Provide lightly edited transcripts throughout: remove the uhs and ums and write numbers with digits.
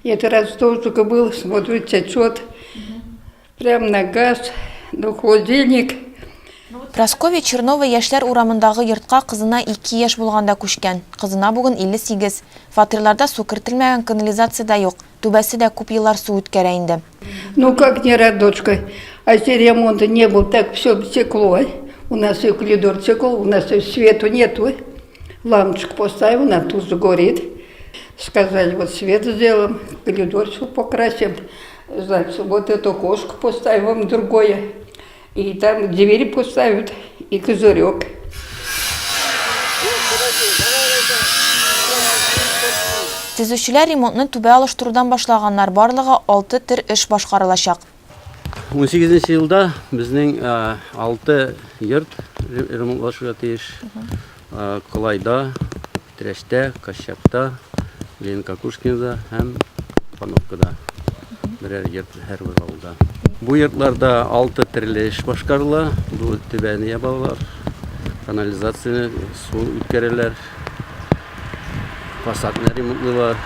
Это раз тоже был, смотрю, течет. Прям на газ, на холодильник. Прасковья Чернова яшьләр урамындагы йортка кызына 2 яшь булганда күчкән. Кызына бүген 58. Фатирларда су кертелмәгән, канализация да юк. Түбәсе дә күп еллар су үткәрә инде. Ну как не рад, дочка. А если ремонта не был, так все стекло. У нас и коридор стекло, у нас и свету нету. Лампочку поставим, она тут же горит. Сказали, вот свет сделаем, коридор все покрасим. Значит, вот эту окошко поставим другое. И там двери поставят, и козырек. Төзүчеләр ремонтны түбә алыштырудан башлаганнар, барлыгы 6 төр эш башкарылачак. 18 елда безнең 6 йорт ремонтлашырга тиеш. Колайда, Тирештә, Кащапта, Ленка Кушкинда һәм Пановкада. Берәр йорт һәрбер авылда. Бу йортларда 6 төрле эш башкарыла. Бу түбәне ябалар, канализацияны, су үткәрәләр, фасадны ремонтлыйлар.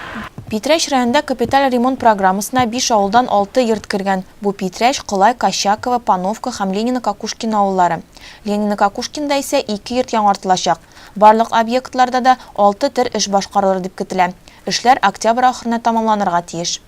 Питрәш районында капиталь ремонт программасына 5 авылдан 6 йорт кергән. Бу Питрәш, Кылай, Кащакова, Пановка һәм Ленина Кукушкин авыллары. Ленина Кукушкинда исә 2 йорт яңартылачак. Барлык объектларда да 6 төр эш башкарылыр дип көтелә. Эшләр октябрь ахырына тамамланырга тиеш.